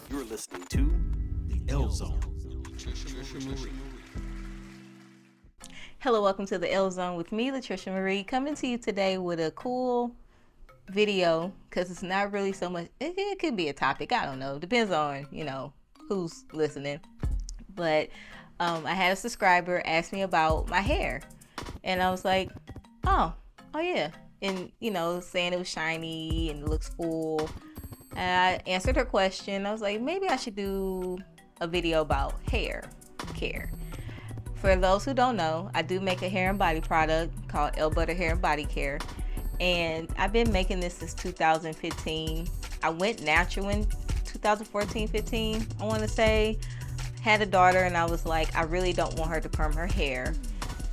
You're listening to The L Zone. Hello, welcome to the L Zone with me, Latricia Marie, coming to you today with a cool video because it's not really so much. It could be a topic. I don't know. Depends on who's listening. But I had a subscriber ask me about my hair, and I was like, oh yeah, and saying it was shiny and it looks full. And I answered her question. I was like, maybe I should do a video about hair care. For those who don't know, I do make a hair and body product called L Butter Hair and Body Care. And I've been making this since 2015. I went natural in 2014-15, I want to say. Had a daughter and I was like, I really don't want her to perm her hair.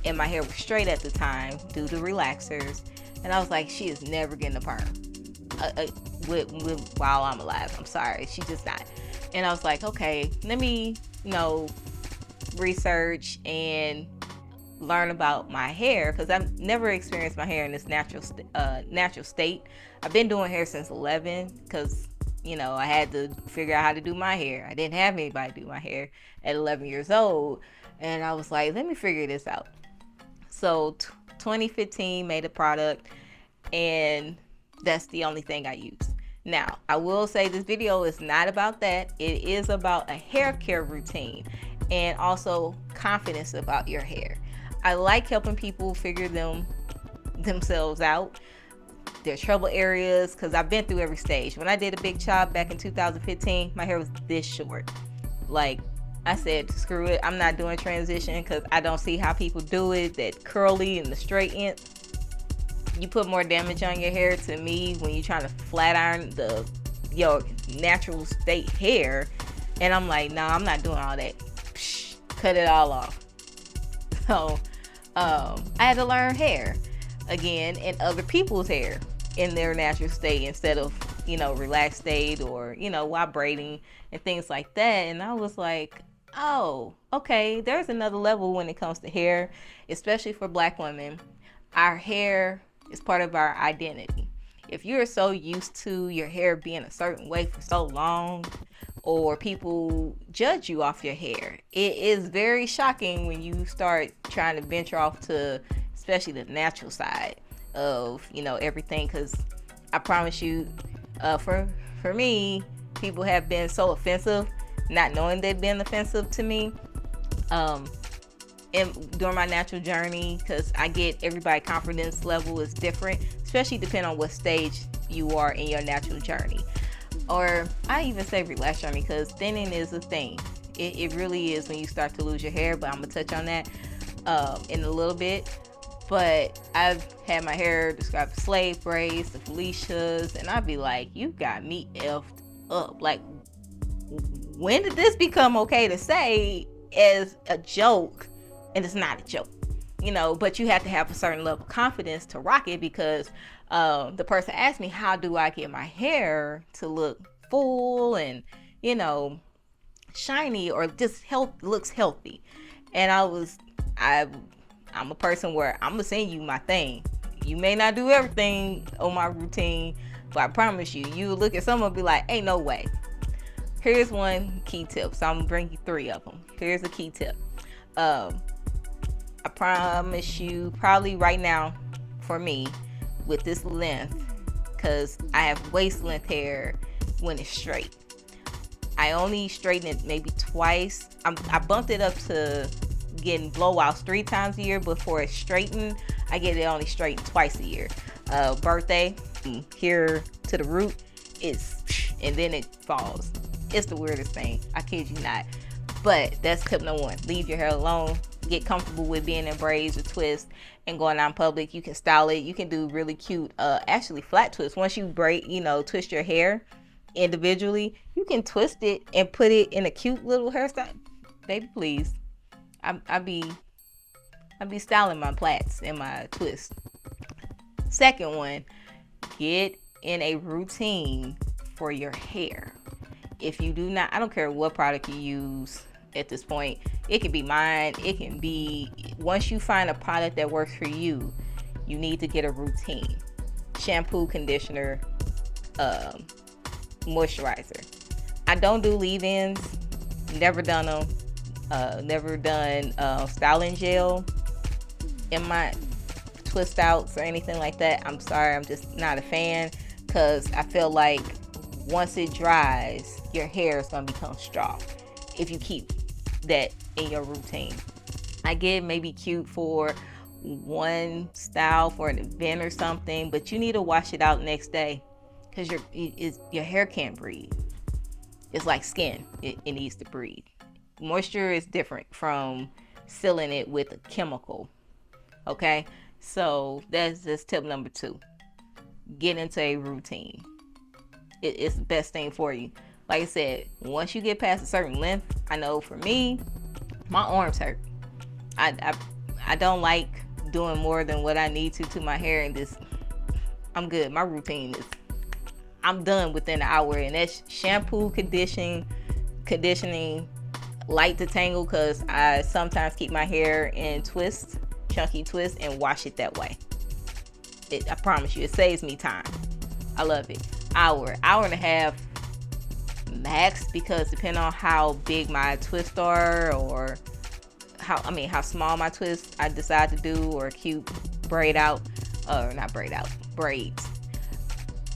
And my hair was straight at the time due to relaxers. And I was like, she is never getting a perm while I'm alive. I'm sorry, she's just not. And I was like, okay, let me, research and learn about my hair, because I've never experienced my hair in this natural state. I've been doing hair since 11 because I had to figure out how to do my hair. I didn't have anybody do my hair at 11 years old, and I was like, let me figure this out. So 2015 made a product, and that's the only thing I use. Now, I will say this video is not about that. It is about a hair care routine and also confidence about your hair. I like helping people figure themselves out, their trouble areas, because I've been through every stage. When I did a big chop back in 2015, my hair was this short. Like I said, screw it. I'm not doing transition because I don't see how people do it, that curly and the straight end. You put more damage on your hair to me when you're trying to flat iron your natural state hair. And I'm like, nah, I'm not doing all that. Psh, cut it all off. So I had to learn hair again, and other people's hair in their natural state instead of relaxed state or while braiding and things like that. And I was like, oh, okay, there's another level when it comes to hair, especially for Black women. Our hair is part of our identity. If you're so used to your hair being a certain way for so long, or people judge you off your hair, it is very shocking when you start trying to venture off to especially the natural side of everything. Because I promise you, for me, people have been so offensive, not knowing they've been offensive to me during my natural journey, because I get everybody confidence level is different, especially depending on what stage you are in your natural journey. Or I even say relax journey, because thinning is a thing. It really is when you start to lose your hair, but I'm gonna touch on that in a little bit. But I've had my hair described as slave braids, the Felicias, and I'd be like, you got me effed up. Like, when did this become okay to say as a joke? And it's not a joke, but you have to have a certain level of confidence to rock it, because the person asked me, how do I get my hair to look full and, shiny, or just looks healthy? And I'm a person where I'm gonna send you my thing. You may not do everything on my routine, but I promise you look at someone and be like, ain't no way. Here's one key tip. So I'm gonna bring you 3 of them. Here's a key tip. I promise you, probably right now for me with this length, because I have waist length hair when it's straight. I only straighten it maybe twice. I bumped it up to getting blowouts 3 times a year. Before it's straightened, I get it only straightened twice a year. Birthday, here to the root, and then it falls. It's the weirdest thing. I kid you not. But that's tip number 1. Leave your hair alone. Get comfortable with being in braids or twists and going out in public. You can style it. You can do really cute, actually flat twists. Once you twist your hair individually, you can twist it and put it in a cute little hairstyle. Baby, please. I be styling my plaits and my twists. Second one, get in a routine for your hair. If you do not, I don't care what product you use at this point. It can be mine. It can be, once you find a product that works for you, you need to get a routine. Shampoo, conditioner, moisturizer. I don't do leave-ins. Never done them. Never done styling gel in my twist outs or anything like that. I'm sorry, I'm just not a fan, because I feel like once it dries, your hair is going to become straw if you keep that in your routine. I get maybe cute for one style for an event or something, but you need to wash it out next day, because your hair can't breathe. It's like skin, it needs to breathe. Moisture is different from sealing it with a chemical. Okay, so that's tip number 2. Get into a routine. It's the best thing for you. Like I said, once you get past a certain length, I know for me, my arms hurt. I don't like doing more than what I need to my hair, and this, I'm good. My routine is, I'm done within an hour, and that's shampoo, conditioning, light detangle, because I sometimes keep my hair in twists, chunky twists, and wash it that way. I promise you, it saves me time. I love it. Hour and a half max, because depending on how big my twists are, or how small my twists I decide to do, or cute braids.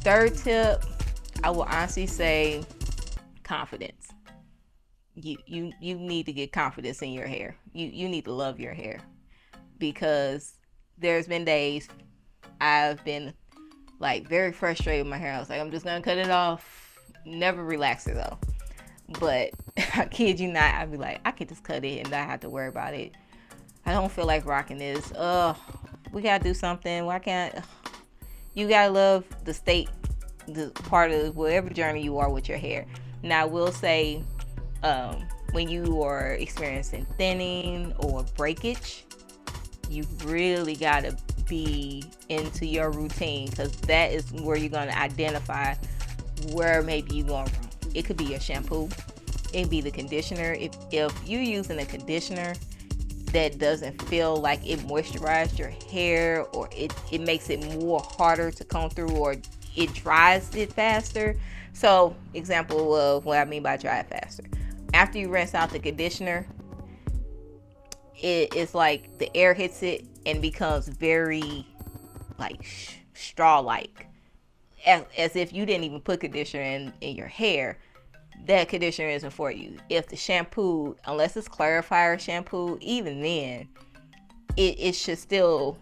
Third tip, I will honestly say confidence. You need to get confidence in your hair. You need to love your hair, because there's been days I've been like very frustrated with my hair. I was like, I'm just gonna cut it off. Never relax it though. But I kid you not, I'd be like, I could just cut it and not have to worry about it. I don't feel like rocking this. We gotta do something. Why can't? You gotta love the part of whatever journey you are with your hair. Now, I will say, when you are experiencing thinning or breakage, you really gotta be into your routine, because that is where you're gonna identify where maybe you're going wrong. It could be your shampoo, it could be the conditioner. If you're using a conditioner that doesn't feel like it moisturized your hair, or it makes it more harder to comb through, or it dries it faster. So, example of what I mean by dry it faster. After you rinse out the conditioner, it's like the air hits it and becomes very like straw-like, as if you didn't even put conditioner in your hair. That conditioner isn't for you. If the shampoo, unless it's clarifier shampoo, even then, it should still,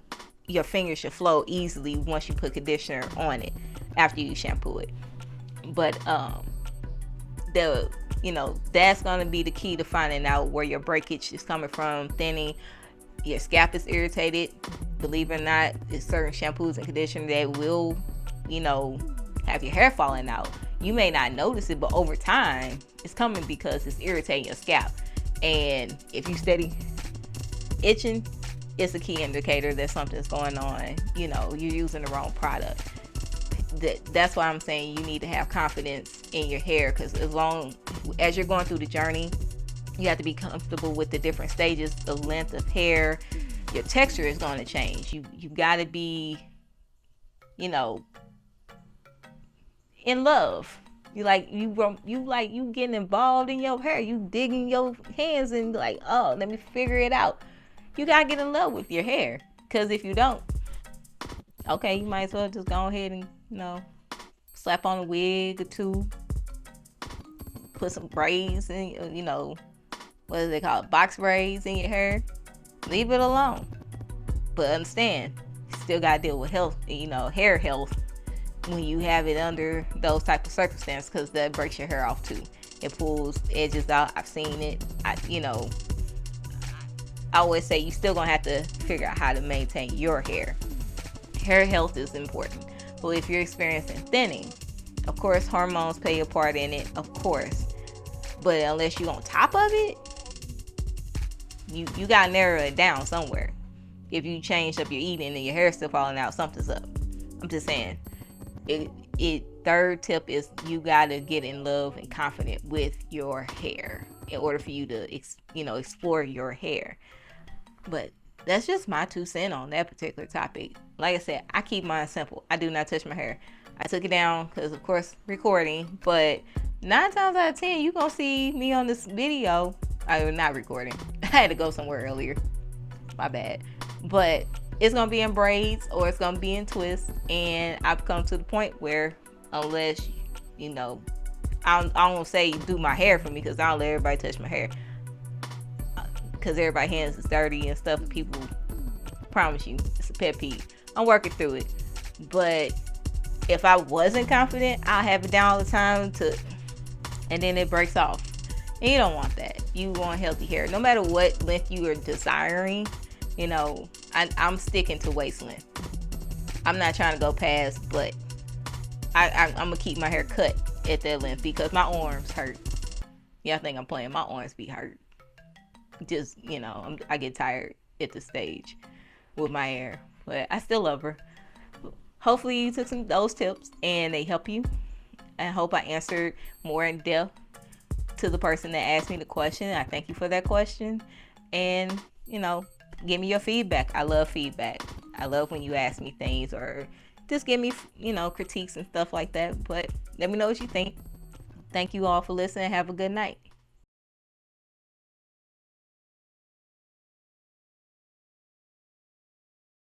your fingers should flow easily once you put conditioner on it after you shampoo it. But that's gonna be the key to finding out where your breakage is coming from, thinning. Your scalp is irritated. Believe it or not, there's certain shampoos and conditioner that will, have your hair falling out. You may not notice it, but over time, it's coming because it's irritating your scalp. And if you steady itching, it's a key indicator that something's going on. You're using the wrong product. That's why I'm saying you need to have confidence in your hair, because as long as you're going through the journey, you have to be comfortable with the different stages, the length of hair. Your texture is going to change. You got to be, in love. You getting involved in your hair. You digging your hands and like, oh, let me figure it out. You gotta get in love with your hair, because if you don't, okay, you might as well just go ahead and slap on a wig or two, put some braids in, what is it called, box braids in your hair. Leave it alone. But understand, you still gotta deal with health, hair health, when you have it under those type of circumstances, because that breaks your hair off too. It pulls edges out. I've seen it. I always say you still gonna have to figure out how to maintain your hair. Hair health is important. But if you're experiencing thinning, of course hormones play a part in it, of course. But unless you're on top of it, you gotta narrow it down somewhere. If you changed up your eating and your hair's still falling out, something's up. I'm just saying. Third tip is you gotta get in love and confident with your hair in order for you to explore your hair. But that's just my 2 cents on that particular topic. Like I said, I keep mine simple. I do not touch my hair. I took it down because, of course, recording, but 9 times out of 10, you gonna see me on this video. I'm not recording. I had to go somewhere earlier. My bad. But it's gonna be in braids or it's gonna be in twists. And I've come to the point where, unless you know, I don't say do my hair for me, because I don't let everybody touch my hair, because everybody's hands is dirty and stuff. People, promise you, it's a pet peeve. I'm working through it. But if I wasn't confident, I'll have it down all the time and then it breaks off. And you don't want that. You want healthy hair. No matter what length you are desiring, you know, I'm sticking to waist length. I'm not trying to go past, but I'm gonna keep my hair cut at that length because my arms hurt. Yeah, I think I'm playing. My arms be hurt. Just, you know, I get tired at the stage with my hair, but I still love her. Hopefully you took those tips and they help you. I hope I answered more in depth to the person that asked me the question. I thank you for that question. And, you know, give me your feedback. I love feedback. I love when you ask me things or just give me, you know, critiques and stuff like that. But let me know what you think. Thank you all for listening. Have a good night.